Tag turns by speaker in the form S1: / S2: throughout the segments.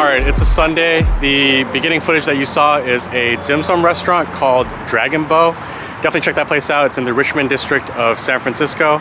S1: Alright, it's a Sunday. The beginning footage that you saw is a dim sum restaurant called Dragon Bow. Definitely check that place out. It's in the Richmond district of San Francisco.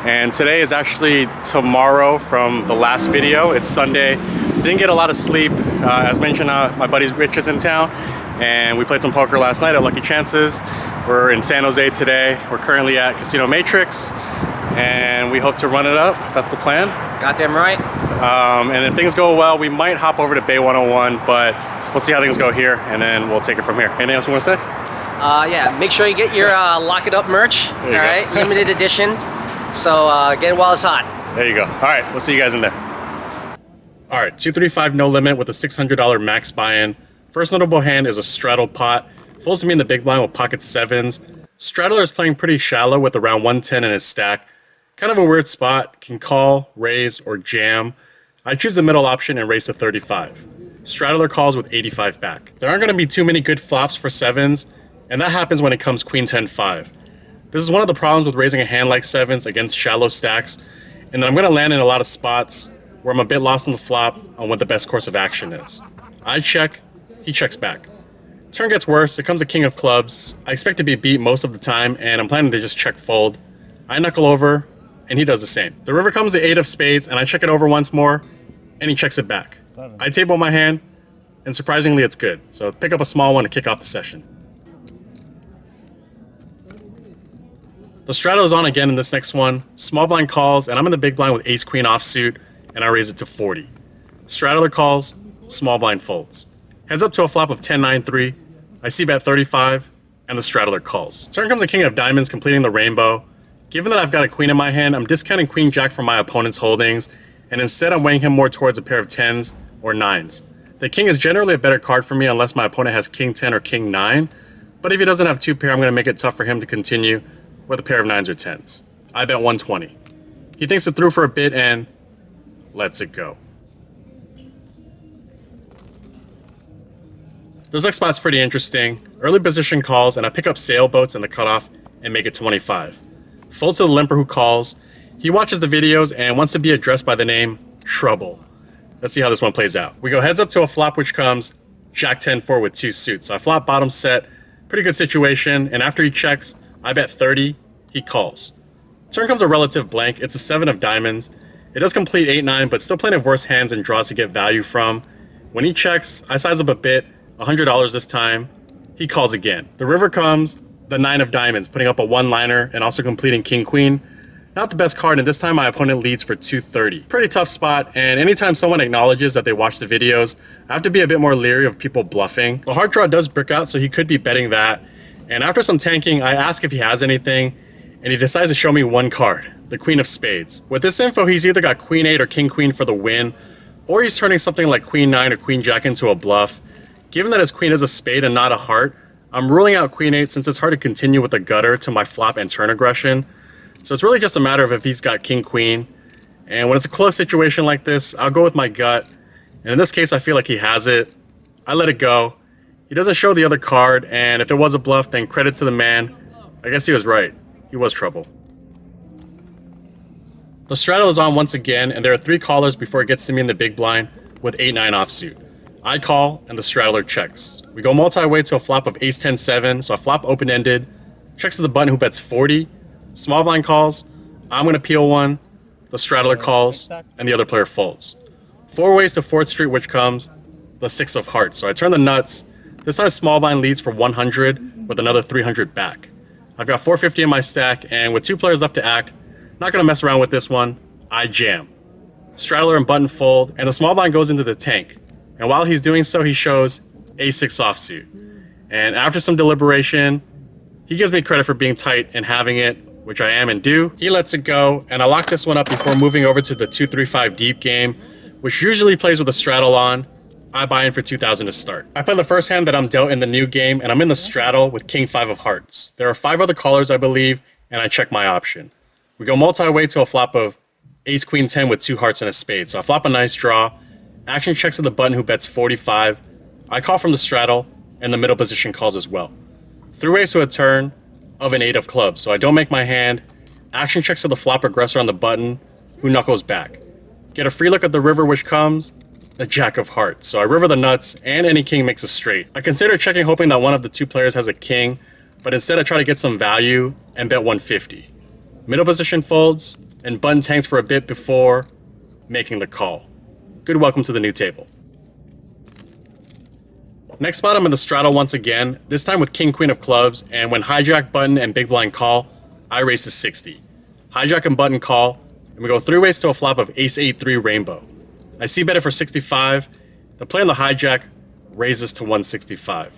S1: And today is actually tomorrow from the last video. It's Sunday. Didn't get a lot of sleep. As mentioned, my buddy Rich is in town. And we played some poker last night at Lucky Chances. We're in San Jose today. We're currently at Casino Matrix. And we hope to run it up. That's the plan.
S2: Goddamn right.
S1: And if things go well, we might hop over to Bay 101, but we'll see how things go here, and then we'll take it from here. Anything else you want to say?
S2: Yeah, make sure you get your Lock It Up merch. All right, limited edition. So get it while it's hot.
S1: There you go. All right, we'll see you guys in there. All right, 235 no limit with a $600 max buy-in. First notable hand is a straddle pot. Folds to me in the big blind with pocket sevens. Straddler is playing pretty shallow with around 110 in his stack. Kind of a weird spot, can call, raise, or jam. I choose the middle option and raise to 35. Straddler calls with 85 back. There aren't going to be too many good flops for sevens, and that happens when it comes queen 10-5. This is one of the problems with raising a hand like sevens against shallow stacks, and then I'm going to land in a lot of spots where I'm a bit lost on the flop on what the best course of action is. I check, he checks back. Turn gets worse, it comes a king of clubs. I expect to be beat most of the time, and I'm planning to just check fold. I knuckle over, and he does the same. The river comes the 8 of spades, and I check it over once more, and he checks it back. I table my hand, and surprisingly it's good. So pick up a small one to kick off the session. The straddle is on again in this next one. Small blind calls, and I'm in the big blind with ace-queen offsuit, and I raise it to 40. Straddler calls, small blind folds. Heads up to a flop of 10-9-3. I see bet 35, and the straddler calls. Turn comes a king of diamonds, completing the rainbow. Given that I've got a queen in my hand, I'm discounting queen jack from my opponent's holdings, and instead I'm weighing him more towards a pair of 10s or 9s. The king is generally a better card for me unless my opponent has king 10 or king 9, but if he doesn't have two pair, I'm going to make it tough for him to continue with a pair of 9s or 10s. I bet 120. He thinks it through for a bit and lets it go. This next spot's pretty interesting. Early position calls, and I pick up sailboats in the cutoff and make it 25. Folds to the limper who calls. He watches the videos and wants to be addressed by the name Trouble. Let's see how this one plays out. We go heads up to a flop which comes Jack 10-4 with 2 suits. So I flop bottom set, pretty good situation, and after he checks, I bet 30, he calls. Turn comes a relative blank, it's a 7 of diamonds. It does complete 8-9, but still plenty of worse hands and draws to get value from. When he checks, I size up a bit, $100 this time. He calls again. The river comes, the 9 of diamonds, putting up a one-liner and also completing king-queen. Not the best card, and this time my opponent leads for 230. Pretty tough spot, and anytime someone acknowledges that they watch the videos, I have to be a bit more leery of people bluffing. The hard draw does brick out, so he could be betting that. And after some tanking, I ask if he has anything, and he decides to show me one card, the queen of spades. With this info, he's either got queen 8 or king queen for the win, or he's turning something like queen 9 or queen jack into a bluff. Given that his queen is a spade and not a heart, I'm ruling out queen 8 since it's hard to continue with a gutter to my flop and turn aggression. So it's really just a matter of if he's got king queen. And when it's a close situation like this, I'll go with my gut. And in this case, I feel like he has it. I let it go. He doesn't show the other card, and if it was a bluff, then credit to the man. I guess he was right. He was trouble. The straddle is on once again, and there are 3 callers before it gets to me in the big blind with 8-9 offsuit. I call, and the straddler checks. We go multi-way to a flop of ace-10-7, so I flop open-ended, checks to the button who bets 40, small blind calls, I'm going to peel one, the straddler calls, and the other player folds. 4 ways to 4th Street, which comes the 6 of hearts. So I turn the nuts. This time small blind leads for 100 with another 300 back. I've got 450 in my stack, and with 2 players left to act, not going to mess around with this one, I jam. Straddler and button fold, and the small blind goes into the tank. And while he's doing so, he shows a6 offsuit. And after some deliberation, he gives me credit for being tight and having it, which I am and do. He lets it go, and I lock this one up before moving over to the 2-3-5 deep game, which usually plays with a straddle on. I buy in for 2,000 to start. I play the first hand that I'm dealt in the new game, and I'm in the straddle with king 5 of hearts. There are 5 other callers, I believe, and I check my option. We go multi-way to a flop of ace queen 10 with 2 hearts and a spade. So I flop a nice draw. Action checks to the button who bets 45. I call from the straddle, and the middle position calls as well. 3 ways to a turn of an 8 of clubs, so I don't make my hand. Action checks to the flop aggressor on the button, who knuckles back. Get a free look at the river which comes, the jack of hearts. So I river the nuts and any king makes a straight. I consider checking hoping that one of the two players has a king, but instead I try to get some value and bet 150. Middle position folds and button tanks for a bit before making the call. Good welcome to the new table. Next spot I'm in the straddle once again, this time with king queen of clubs, and when hijack, button, and big blind call, I raise to 60. Hijack and button call, and we go three ways to a flop of ace 8-3 rainbow. I see bet it for 65. The play on the hijack raises to 165.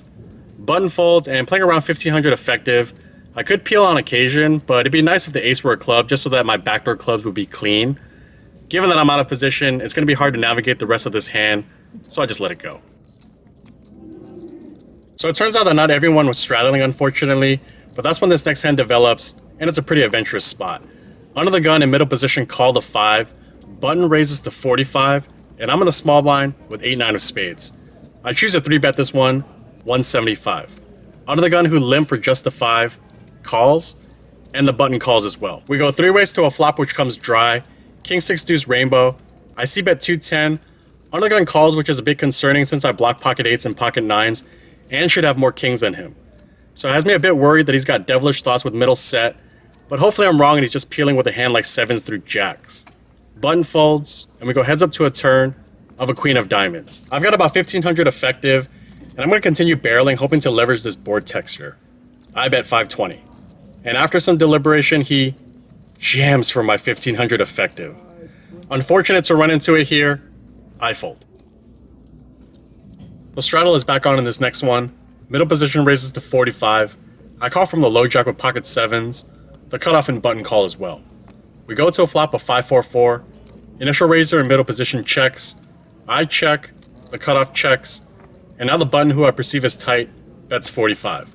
S1: Button folds, and playing around 1500 effective. I could peel on occasion, but it'd be nice if the ace were a club just so that my backdoor clubs would be clean. Given that I'm out of position, it's going to be hard to navigate the rest of this hand, so I just let it go. So it turns out that not everyone was straddling, unfortunately, but that's when this next hand develops, and it's a pretty adventurous spot. Under the gun in middle position, call to 5, button raises to 45, and I'm in the small blind with 8-9 of spades. I choose to 3-bet this one, 175. Under the gun who limp for just the 5, calls, and the button calls as well. We go three ways to a flop which comes dry, king 6 deuce rainbow. I see bet 210. Under the gun calls, which is a bit concerning since I block pocket 8s and pocket 9s, and should have more kings than him. So it has me a bit worried that he's got devilish thoughts with middle set, but hopefully I'm wrong and he's just peeling with a hand like 7s through jacks. Button folds, and we go heads up to a turn of a queen of diamonds. I've got about 1500 effective, and I'm going to continue barreling, hoping to leverage this board texture. I bet 520. And after some deliberation, he jams for my 1500 effective. Unfortunate to run into it here, I fold. The straddle is back on in this next one. Middle position raises to 45. I call from the low jack with pocket 7s. The cutoff and button call as well. We go to a flop of 5-4-4. Initial raiser in middle position checks. I check. The cutoff checks. And now the button, who I perceive as tight, bets 45.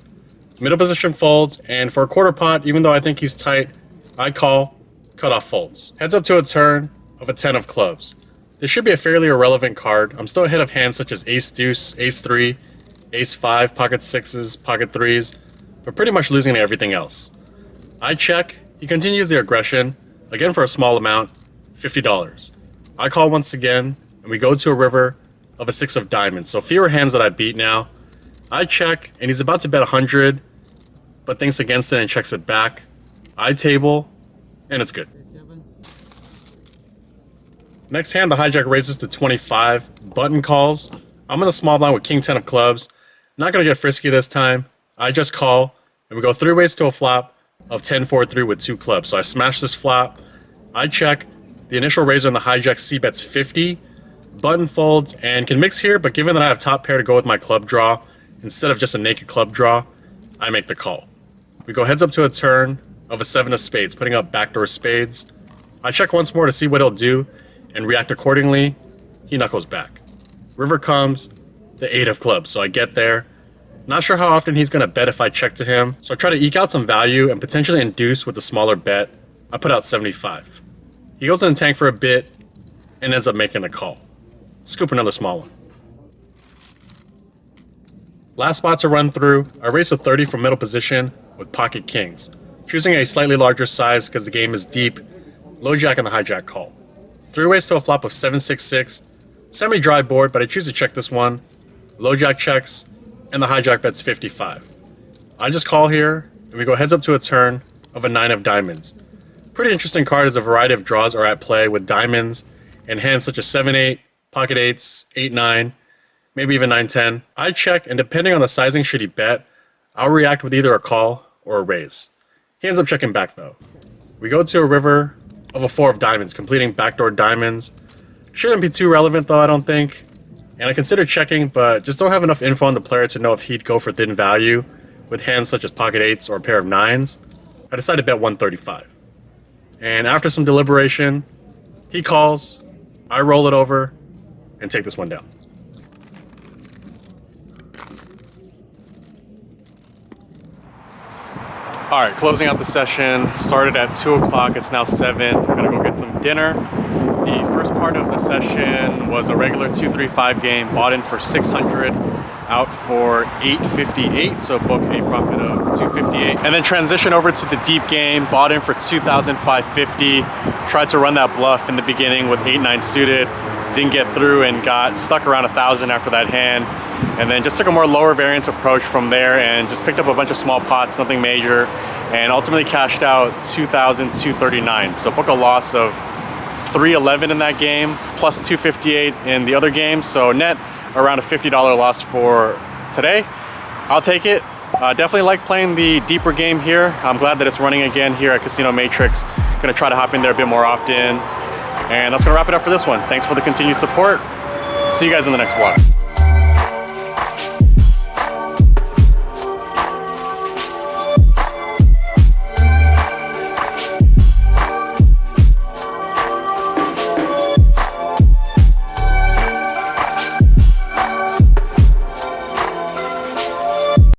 S1: Middle position folds, and for a quarter pot, even though I think he's tight, I call. Cutoff folds. Heads up to a turn of a 10 of clubs. This should be a fairly irrelevant card. I'm still ahead of hands such as ace deuce, ace 3, ace 5, pocket 6s, pocket 3s, but pretty much losing to everything else. I check. He continues the aggression, again for a small amount, $50. I call once again, and we go to a river of a 6 of diamonds, so fewer hands that I beat now. I check, and he's about to bet 100, but thinks against it and checks it back. I table, and it's good. Next hand, the hijack raises to 25. Button calls. I'm in the small blind with king 10 of clubs. Not going to get frisky this time. I just call, and we go three ways to a flop of 10-4-3 with 2 clubs. So I smash this flop. I check. The initial raiser on the hijack C bets 50. Button folds and can mix here, but given that I have top pair to go with my club draw, instead of just a naked club draw, I make the call. We go heads up to a turn of a 7 of spades, putting up backdoor spades. I check once more to see what he'll do and react accordingly. He knuckles back. River comes, the 8 of clubs, so I get there. Not sure how often he's going to bet if I check to him, so I try to eke out some value and potentially induce with a smaller bet. I put out 75. He goes in the tank for a bit and ends up making the call. Scoop another small one. Last spot to run through, I raise to 30 from middle position with pocket kings, choosing a slightly larger size because the game is deep. Low jack and the hijack call. Three ways to a flop of 7-6-6. Semi-dry board, but I choose to check this one. Low jack checks, and the hijack bets 55. I just call here, and we go heads up to a turn of a 9 of diamonds. Pretty interesting card as a variety of draws are at play with diamonds and hands such as 7-8, pocket 8s, 8-9, maybe even 9-10. I check, and depending on the sizing should he bet, I'll react with either a call or a raise. He ends up checking back though. We go to a river of a 4 of diamonds, completing backdoor diamonds. Shouldn't be too relevant though, I don't think. And I consider checking, but just don't have enough info on the player to know if he'd go for thin value with hands such as pocket 8s or a pair of 9s. I decided to bet 135. And after some deliberation, he calls, I roll it over, and take this one down. All right, closing out the session. Started at 2 o'clock, it's now 7. I'm gonna go get some dinner. The first part of the session was a regular 2-3-5 game, bought in for 600, out for 858, so book a profit of 258. And then transition over to the deep game, bought in for 2,550. Tried to run that bluff in the beginning with 8-9 suited. didn't get through and got stuck around 1,000 after that hand. And then just took a more lower variance approach from there and just picked up a bunch of small pots, nothing major, and ultimately cashed out 2,239. So book a loss of 311 in that game, plus 258 in the other game. So net around a $50 loss for today. I'll take it. Definitely like playing the deeper game here. I'm glad that it's running again here at Casino Matrix. Gonna try to hop in there a bit more often. And that's gonna wrap it up for this one. Thanks for the continued support. See you guys in the next vlog.